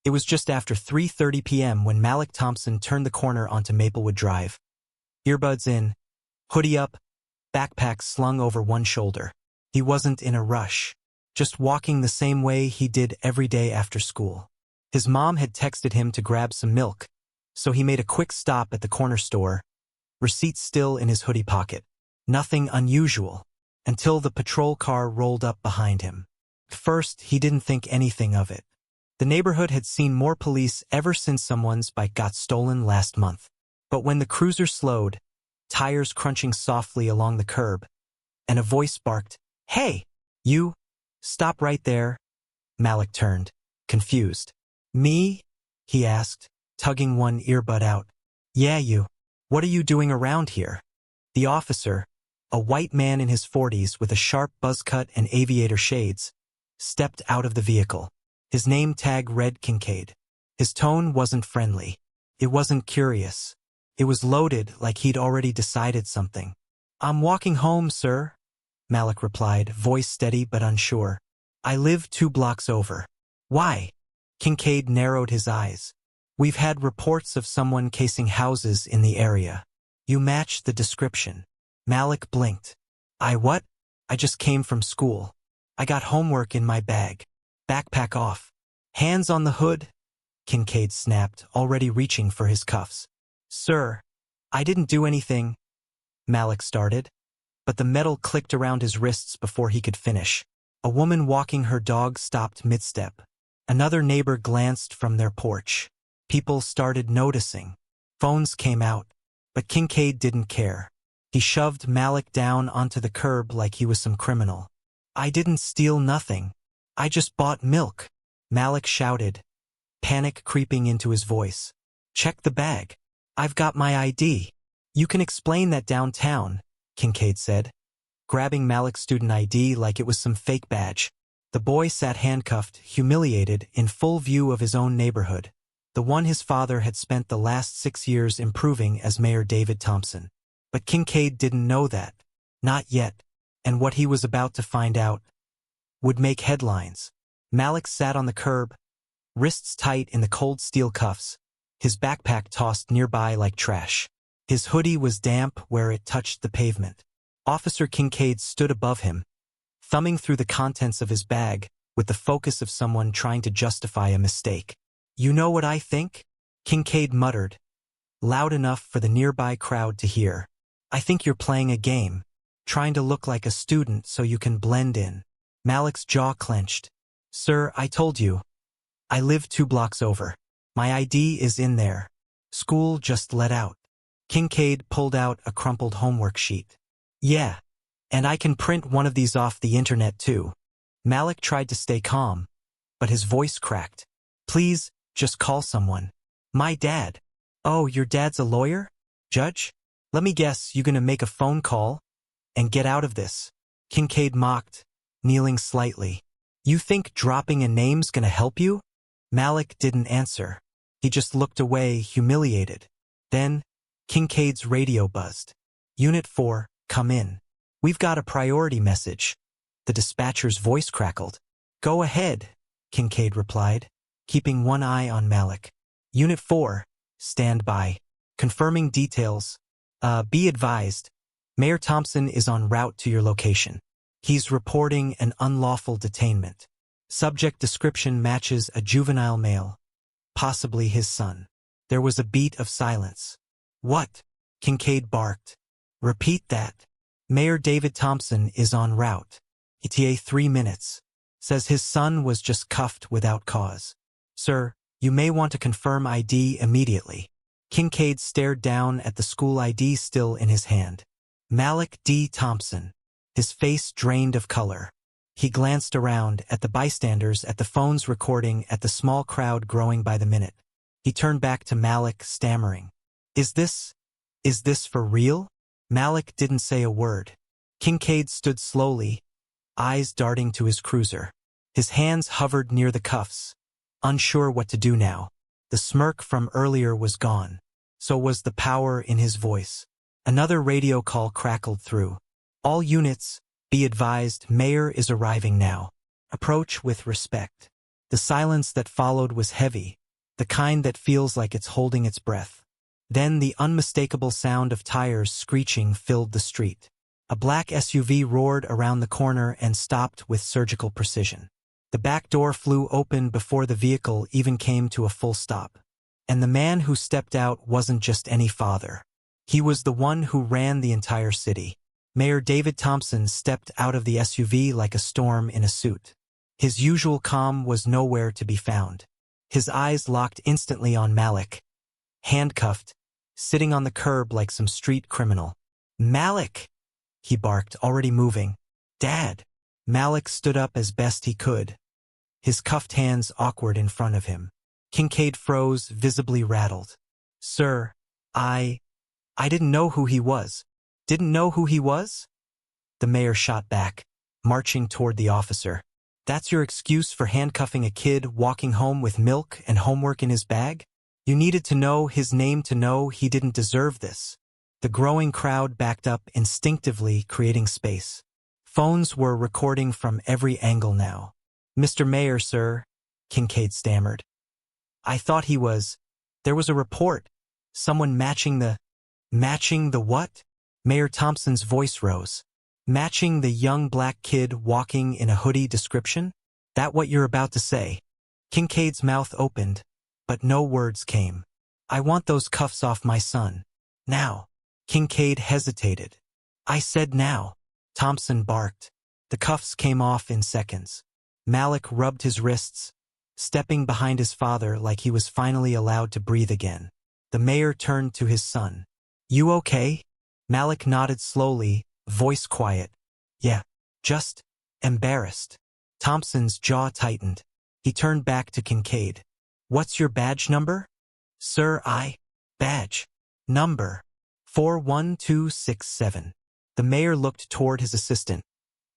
It was just after 3:30 p.m. when Malik Thompson turned the corner onto Maplewood Drive. Earbuds in, hoodie up, backpack slung over one shoulder. He wasn't in a rush, just walking the same way he did every day after school. His mom had texted him to grab some milk, so he made a quick stop at the corner store, receipt still in his hoodie pocket. Nothing unusual, until the patrol car rolled up behind him. At first, he didn't think anything of it. The neighborhood had seen more police ever since someone's bike got stolen last month. But when the cruiser slowed, tires crunching softly along the curb, and a voice barked, "Hey, you, stop right there." Malik turned, confused. "Me?" he asked, tugging one earbud out. "Yeah, you. What are you doing around here?" The officer, a white man in his 40s with a sharp buzz cut and aviator shades, stepped out of the vehicle. His name tag read Kincaid. His tone wasn't friendly. It wasn't curious. It was loaded, like he'd already decided something. "I'm walking home, sir," Malik replied, voice steady but unsure. "I live 2 blocks over." "Why?" Kincaid narrowed his eyes. "We've had reports of someone casing houses in the area. You match the description." Malik blinked. "I what?" "I just came from school. I got homework in my bag. Backpack off." "Hands on the hood," Kincaid snapped, already reaching for his cuffs. "Sir, I didn't do anything," Malik started, but the metal clicked around his wrists before he could finish. A woman walking her dog stopped mid-step. Another neighbor glanced from their porch. People started noticing. Phones came out, but Kincaid didn't care. He shoved Malik down onto the curb like he was some criminal. "I didn't steal nothing. I just bought milk," Malik shouted, panic creeping into his voice. "Check the bag. I've got my ID." "You can explain that downtown," Kincaid said, grabbing Malik's student ID like it was some fake badge. The boy sat handcuffed, humiliated, in full view of his own neighborhood, the one his father had spent the last 6 years improving as Mayor David Thompson. But Kincaid didn't know that. Not yet. And what he was about to find out would make headlines. Malik sat on the curb, wrists tight in the cold steel cuffs, his backpack tossed nearby like trash. His hoodie was damp where it touched the pavement. Officer Kincaid stood above him, thumbing through the contents of his bag with the focus of someone trying to justify a mistake. "You know what I think?" Kincaid muttered, loud enough for the nearby crowd to hear. "I think you're playing a game, trying to look like a student so you can blend in." Malik's jaw clenched. "Sir, I told you. I live 2 blocks over. My ID is in there. School just let out." Kincaid pulled out a crumpled homework sheet. "Yeah. And I can print one of these off the internet too." Malik tried to stay calm, but his voice cracked. "Please, just call someone." "My dad." "Oh, your dad's a lawyer? Judge? Let me guess, you gonna make a phone call and get out of this?" Kincaid mocked, kneeling slightly. "You think dropping a name's gonna help you?" Malik didn't answer. He just looked away, humiliated. Then, Kincaid's radio buzzed. "Unit 4, come in. We've got a priority message." The dispatcher's voice crackled. "Go ahead," Kincaid replied, keeping one eye on Malik. "Unit 4, stand by. Confirming details. Be advised, Mayor Thompson is en route to your location. He's reporting an unlawful detainment. Subject description matches a juvenile male, possibly his son." There was a beat of silence. "What?" Kincaid barked. "Repeat that." "Mayor David Thompson is en route. ETA 3 minutes. Says his son was just cuffed without cause. Sir, you may want to confirm ID immediately." Kincaid stared down at the school ID still in his hand. Malik D. Thompson. His face drained of color. He glanced around at the bystanders, at the phones recording, at the small crowd growing by the minute. He turned back to Malik, stammering. Is this for real?" Malik didn't say a word. Kincaid stood slowly, eyes darting to his cruiser. His hands hovered near the cuffs, unsure what to do now. The smirk from earlier was gone. So was the power in his voice. Another radio call crackled through. "All units, be advised, Mayor is arriving now. Approach with respect." The silence that followed was heavy, the kind that feels like it's holding its breath. Then the unmistakable sound of tires screeching filled the street. A black SUV roared around the corner and stopped with surgical precision. The back door flew open before the vehicle even came to a full stop. And the man who stepped out wasn't just any father. He was the one who ran the entire city. Mayor David Thompson stepped out of the SUV like a storm in a suit. His usual calm was nowhere to be found. His eyes locked instantly on Malik, handcuffed, sitting on the curb like some street criminal. "Malik!" he barked, already moving. "Dad!" Malik stood up as best he could, his cuffed hands awkward in front of him. Kincaid froze, visibly rattled. "Sir, I didn't know who he was." "Didn't know who he was?" The mayor shot back, marching toward the officer. "That's your excuse for handcuffing a kid walking home with milk and homework in his bag? You needed to know his name to know he didn't deserve this." The growing crowd backed up instinctively, creating space. Phones were recording from every angle now. "Mr. Mayor, sir," Kincaid stammered. "I thought he was. There was a report. Someone matching the what?" Mayor Thompson's voice rose. "Matching the young black kid walking in a hoodie description? That what you're about to say?" Kincaid's mouth opened, but no words came. "I want those cuffs off my son. Now." Kincaid hesitated. "I said now." Thompson barked. The cuffs came off in seconds. Malik rubbed his wrists, stepping behind his father like he was finally allowed to breathe again. The mayor turned to his son. "You okay?" Malik nodded slowly, voice quiet. "Yeah, just embarrassed." Thompson's jaw tightened. He turned back to Kincaid. "What's your badge number?" "Sir, badge number 41267. The mayor looked toward his assistant,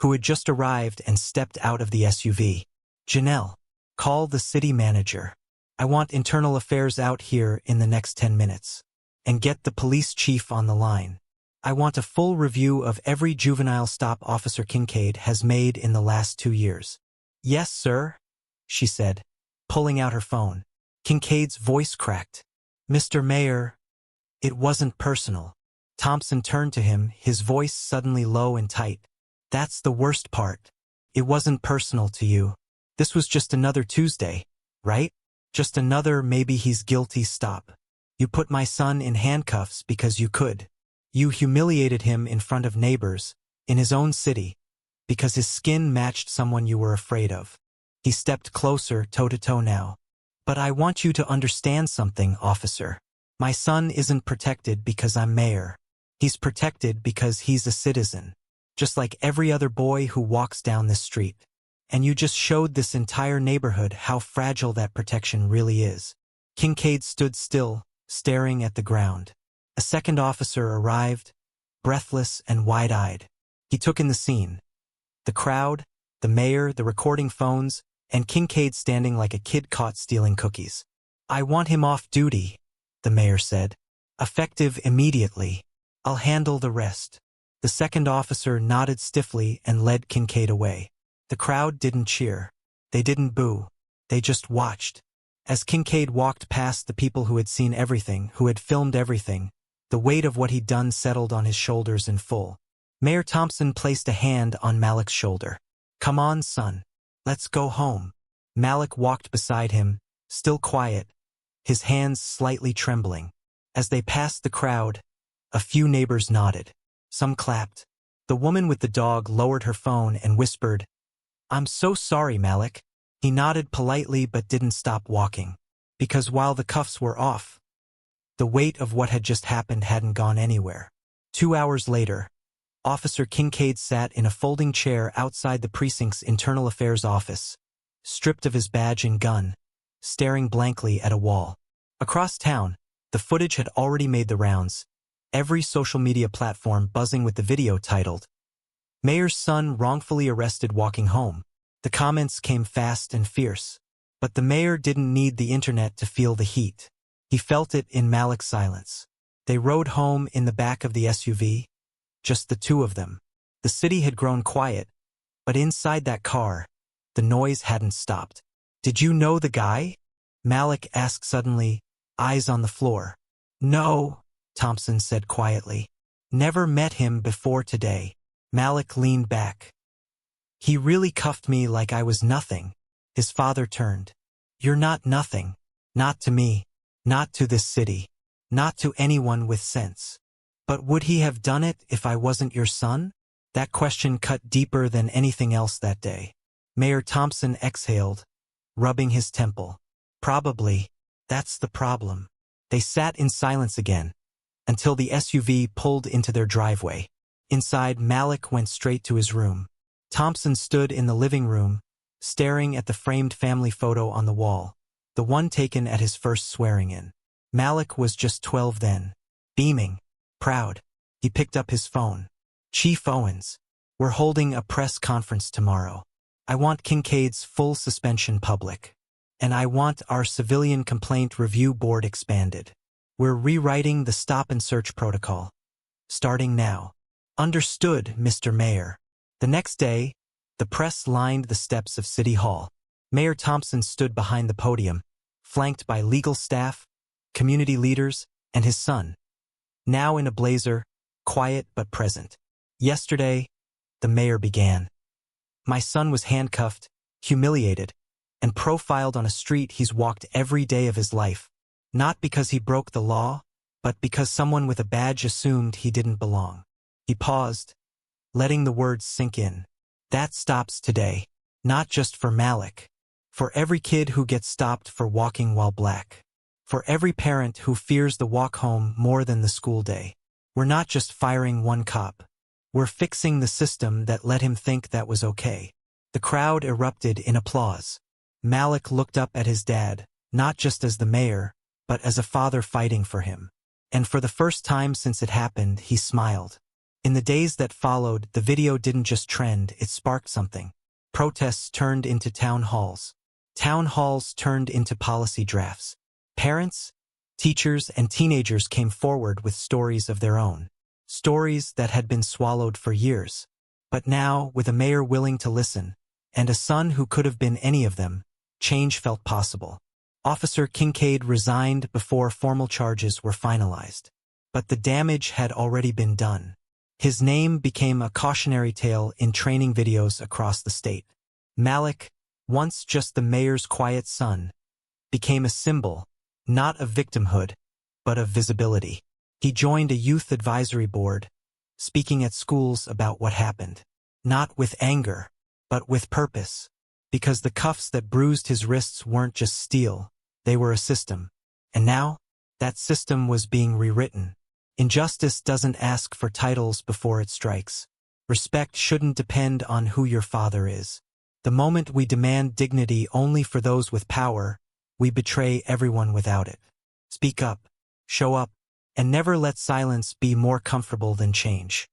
who had just arrived and stepped out of the SUV. "Janelle, call the city manager. I want internal affairs out here in the next 10 minutes. And get the police chief on the line. I want a full review of every juvenile stop Officer Kincaid has made in the last 2 years." "Yes, sir," she said, pulling out her phone. Kincaid's voice cracked. "Mr. Mayor, it wasn't personal." Thompson turned to him, his voice suddenly low and tight. "That's the worst part. It wasn't personal to you. This was just another Tuesday, right? Just another maybe he's guilty stop. You put my son in handcuffs because you could. You humiliated him in front of neighbors, in his own city, because his skin matched someone you were afraid of." He stepped closer, toe-to-toe now. "But I want you to understand something, officer. My son isn't protected because I'm mayor. He's protected because he's a citizen, just like every other boy who walks down this street. And you just showed this entire neighborhood how fragile that protection really is." Kincaid stood still, staring at the ground. A second officer arrived, breathless and wide-eyed. He took in the scene. The crowd, the mayor, the recording phones, and Kincaid standing like a kid caught stealing cookies. "I want him off duty," the mayor said. "Effective immediately. I'll handle the rest." The second officer nodded stiffly and led Kincaid away. The crowd didn't cheer. They didn't boo. They just watched. As Kincaid walked past the people who had seen everything, who had filmed everything, the weight of what he'd done settled on his shoulders in full. Mayor Thompson placed a hand on Malik's shoulder. "Come on, son. Let's go home." Malik walked beside him, still quiet, his hands slightly trembling. As they passed the crowd, a few neighbors nodded. Some clapped. The woman with the dog lowered her phone and whispered, "I'm so sorry, Malik." He nodded politely but didn't stop walking. Because while the cuffs were off, the weight of what had just happened hadn't gone anywhere. 2 hours later, Officer Kincaid sat in a folding chair outside the precinct's internal affairs office, stripped of his badge and gun, staring blankly at a wall. Across town, the footage had already made the rounds, every social media platform buzzing with the video titled, "Mayor's son wrongfully arrested walking home." The comments came fast and fierce. But the mayor didn't need the internet to feel the heat. He felt it in Malik's silence. They rode home in the back of the SUV, just the two of them. The city had grown quiet, but inside that car, the noise hadn't stopped. "Did you know the guy?" Malik asked suddenly, eyes on the floor. No, Thompson said quietly. Never met him before today. Malik leaned back. He really cuffed me like I was nothing. His father turned. You're not nothing. Not to me. Not to this city. Not to anyone with sense. But would he have done it if I wasn't your son? That question cut deeper than anything else that day. Mayor Thompson exhaled, rubbing his temple. Probably. That's the problem. They sat in silence again, until the SUV pulled into their driveway. Inside, Malik went straight to his room. Thompson stood in the living room, staring at the framed family photo on the wall, the one taken at his first swearing-in. Malik was just 12 then. Beaming. Proud. He picked up his phone. Chief Owens. We're holding a press conference tomorrow. I want Kincaid's full suspension public. And I want our civilian complaint review board expanded. We're rewriting the stop and search protocol. Starting now. Understood, Mr. Mayor. The next day, the press lined the steps of City Hall. Mayor Thompson stood behind the podium, flanked by legal staff, community leaders, and his son. Now in a blazer, quiet but present. Yesterday, the mayor began. My son was handcuffed, humiliated, and profiled on a street he's walked every day of his life. Not because he broke the law, but because someone with a badge assumed he didn't belong. He paused, letting the words sink in. That stops today. Not just for Malik. For every kid who gets stopped for walking while black. For every parent who fears the walk home more than the school day. We're not just firing one cop. We're fixing the system that let him think that was okay. The crowd erupted in applause. Malik looked up at his dad, not just as the mayor, but as a father fighting for him. And for the first time since it happened, he smiled. In the days that followed, the video didn't just trend, it sparked something. Protests turned into town halls. Town halls turned into policy drafts. Parents, teachers, and teenagers came forward with stories of their own. Stories that had been swallowed for years. But now, with a mayor willing to listen, and a son who could have been any of them, change felt possible. Officer Kincaid resigned before formal charges were finalized. But the damage had already been done. His name became a cautionary tale in training videos across the state. Malik, once just the mayor's quiet son, became a symbol, not of victimhood, but of visibility. He joined a youth advisory board, speaking at schools about what happened. Not with anger, but with purpose. Because the cuffs that bruised his wrists weren't just steel, they were a system. And now, that system was being rewritten. Injustice doesn't ask for titles before it strikes. Respect shouldn't depend on who your father is. The moment we demand dignity only for those with power, we betray everyone without it. Speak up, show up, and never let silence be more comfortable than change.